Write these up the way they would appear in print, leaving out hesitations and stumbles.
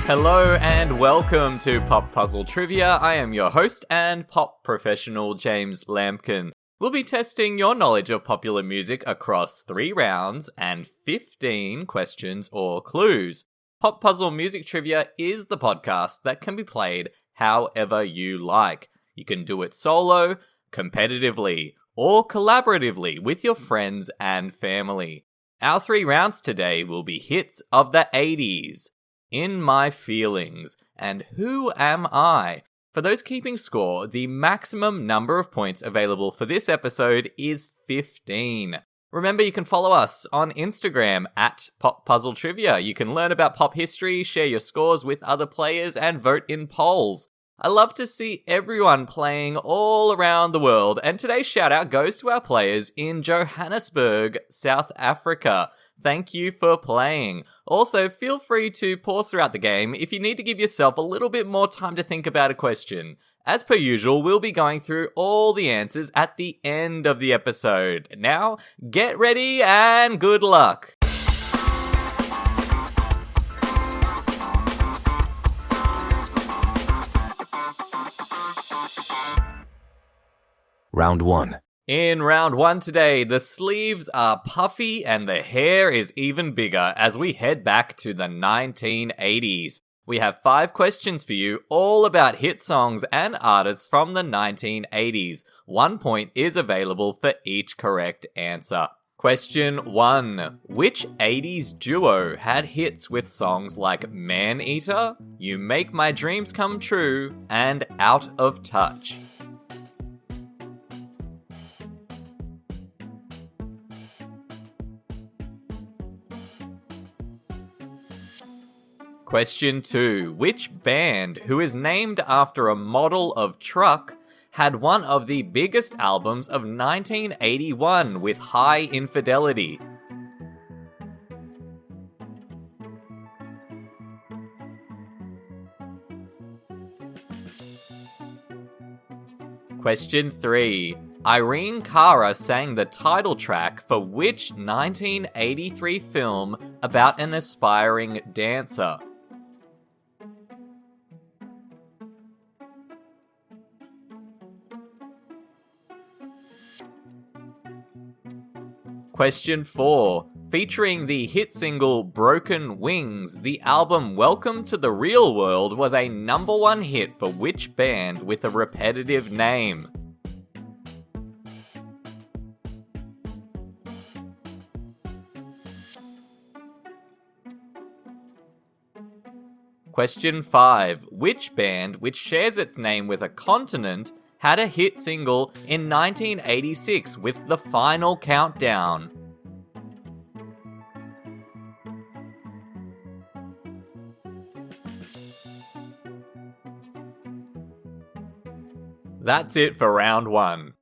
Hello and welcome to Pop Puzzle Trivia. I am your host and pop professional James Lampkin. We'll be testing your knowledge of popular music across 3 rounds and 15 questions or clues. Pop Puzzle Music Trivia is the podcast that can be played however you like. You can do it solo, competitively, or collaboratively with your friends and family. Our 3 rounds today will be hits of the 80s. In My Feelings, and Who Am I? For those keeping score, the maximum number of points available for this episode is 15. Remember, you can follow us on Instagram at Pop Puzzle Trivia. You can learn about pop history, share your scores with other players, and vote in polls. I love to see everyone playing all around the world, and today's shout out goes to our players in Johannesburg, South Africa. Thank you for playing. Also, feel free to pause throughout the game if you need to give yourself a little bit more time to think about a question. As per usual, we'll be going through all the answers at the end of the episode. Now, get ready and good luck. Round 1. In round 1 today, the sleeves are puffy and the hair is even bigger as we head back to the 1980s. We have 5 questions for you, all about hit songs and artists from the 1980s. 1 point is available for each correct answer. Question 1. Which 80s duo had hits with songs like Man Eater, You Make My Dreams Come True, and Out of Touch? Question 2. Which band, who is named after a model of truck, had one of the biggest albums of 1981 with High Infidelity? Question 3. Irene Cara sang the title track for which 1983 film about an aspiring dancer? Question 4. Featuring the hit single Broken Wings, the album Welcome to the Real World was a number 1 hit for which band with a repetitive name? Question 5. Which band, which shares its name with a continent, had a hit single in 1986 with The Final Countdown? That's it for round 1.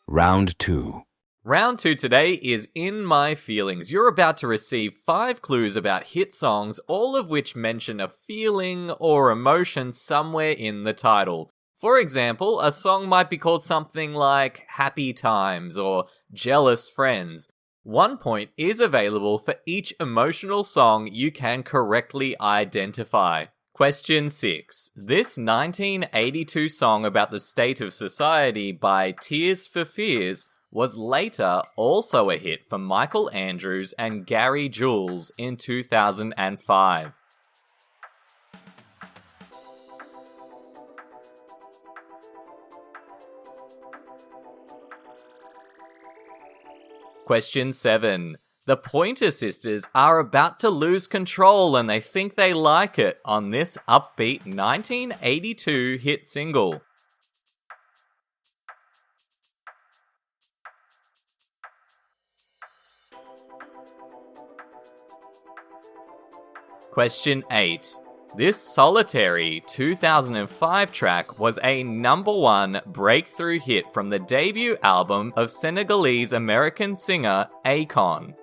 Round 2. Round 2 today is In My Feelings. You're about to receive 5 clues about hit songs, all of which mention a feeling or emotion somewhere in the title. For example, a song might be called something like Happy Times or Jealous Friends. 1 point is available for each emotional song you can correctly identify. Question 6. This 1982 song about the state of society by Tears for Fears was later also a hit for Michael Andrews and Gary Jules in 2005. Question 7. The Pointer Sisters are about to lose control and they think they like it on this upbeat 1982 hit single. Question 8. This solitary 2005 track was a number 1 breakthrough hit from the debut album of Senegalese-American singer Akon.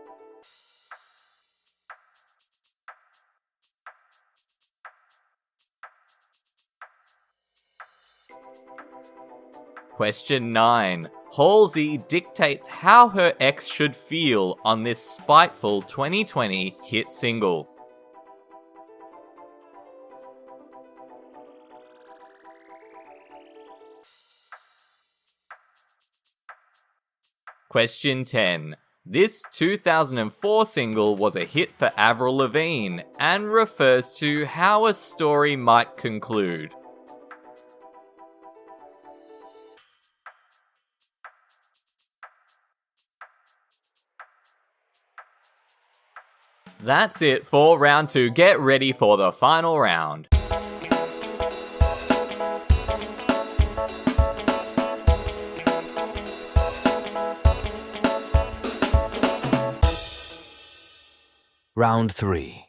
Question 9. Halsey dictates how her ex should feel on this spiteful 2020 hit single. Question 10. This 2004 single was a hit for Avril Lavigne and refers to how a story might conclude. That's it for round 2. Get ready for the final round. Round 3.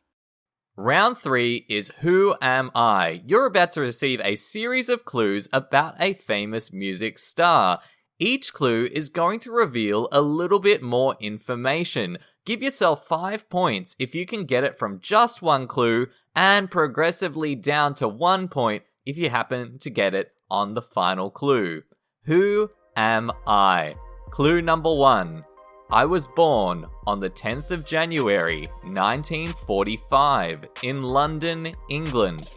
Round 3 is Who Am I? You're about to receive a series of clues about a famous music star. Each clue is going to reveal a little bit more information. Give yourself 5 points if you can get it from just one clue, and progressively down to 1 point if you happen to get it on the final clue. Who am I? Clue number 1. I was born on the 10th of January, 1945, in London, England.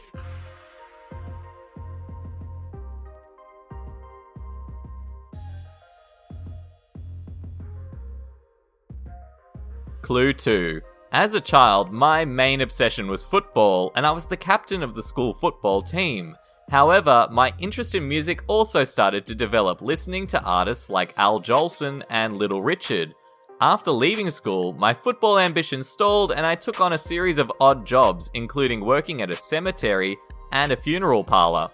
Clue 2. As a child, my main obsession was football, and I was the captain of the school football team. However, my interest in music also started to develop, listening to artists like Al Jolson and Little Richard. After leaving school, my football ambition stalled and I took on a series of odd jobs, including working at a cemetery and a funeral parlor.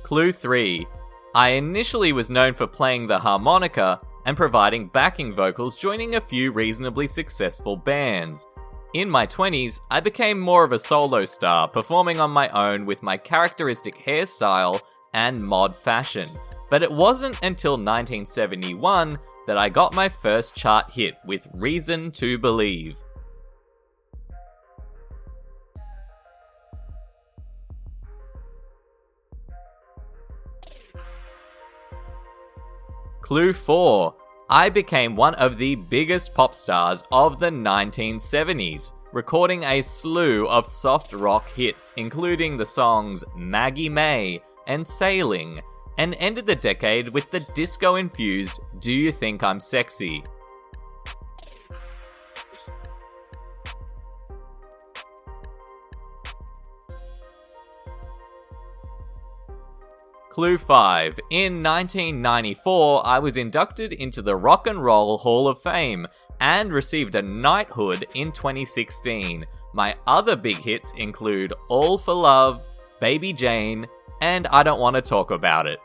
Clue 3. I initially was known for playing the harmonica and providing backing vocals, joining a few reasonably successful bands. In my 20s, I became more of a solo star, performing on my own with my characteristic hairstyle and mod fashion. But it wasn't until 1971 that I got my first chart hit with Reason to Believe. Clue 4. I became one of the biggest pop stars of the 1970s, recording a slew of soft rock hits, including the songs Maggie May and Sailing, and ended the decade with the disco-infused Do You Think I'm Sexy? Clue 5. In 1994, I was inducted into the Rock and Roll Hall of Fame and received a knighthood in 2016. My other big hits include All for Love, Baby Jane, and I Don't Want to Talk About It.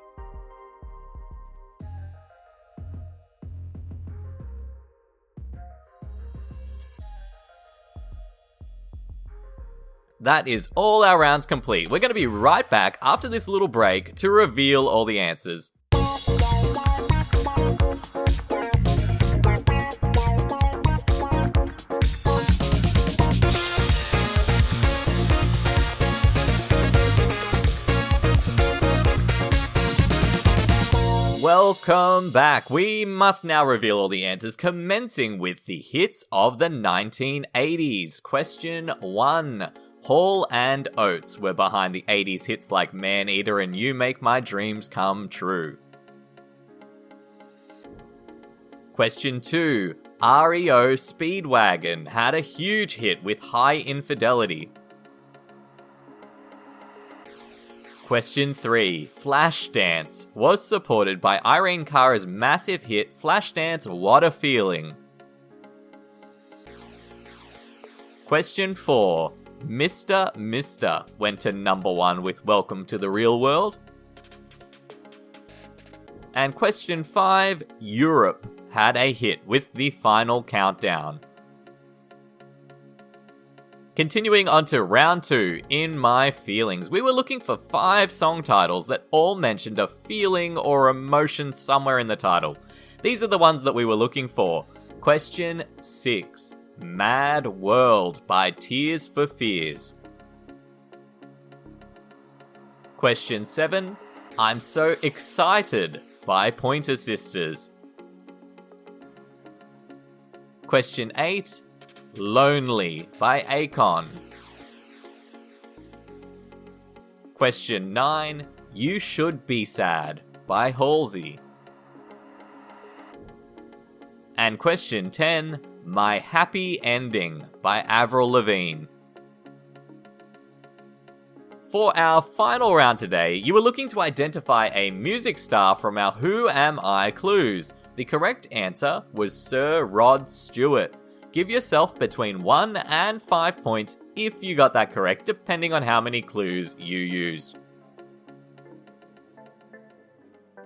That is all our rounds complete. We're going to be right back after this little break to reveal all the answers. Welcome back. We must now reveal all the answers, commencing with the hits of the 1980s. Question 1. Hall and Oates were behind the 80s hits like Man-Eater and You Make My Dreams Come True. Question 2. REO Speedwagon had a huge hit with High Infidelity. Question 3. Flashdance was supported by Irene Cara's massive hit Flashdance What a Feeling. Question 4. Mr. Mister went to number 1 with Welcome to the Real World. And question 5, Europe had a hit with The Final Countdown. Continuing on to round 2, In My Feelings, we were looking for 5 song titles that all mentioned a feeling or emotion somewhere in the title. These are the ones that we were looking for. Question 6. Mad World by Tears for Fears? Question 7. I'm So Excited by Pointer Sisters. Question 8. Lonely by Akon. Question 9. You Should Be Sad by Halsey. And question 10. My Happy Ending by Avril Lavigne. For our final round today, you were looking to identify a music star from our Who Am I clues. The correct answer was Sir Rod Stewart. Give yourself between 1 and 5 points if you got that correct, depending on how many clues you used.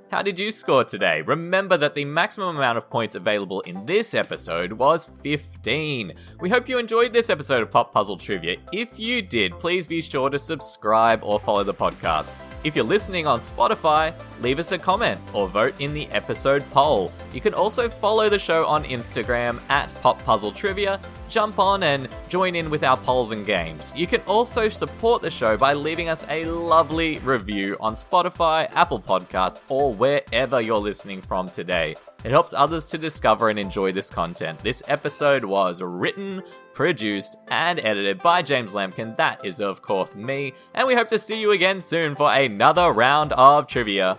How did you score today? Remember that the maximum amount of points available in this episode was 15. We hope you enjoyed this episode of Pop Puzzle Trivia. If you did, please be sure to subscribe or follow the podcast. If you're listening on Spotify, leave us a comment or vote in the episode poll. You can also follow the show on Instagram at Pop Puzzle Trivia. Jump on and join in with our polls and games. You can also support the show by leaving us a lovely review on Spotify, Apple Podcasts, or wherever you're listening from today. It helps others to discover and enjoy this content. This episode was written, produced, and edited by James Lampkin. That is, of course, me. And we hope to see you again soon for another round of trivia.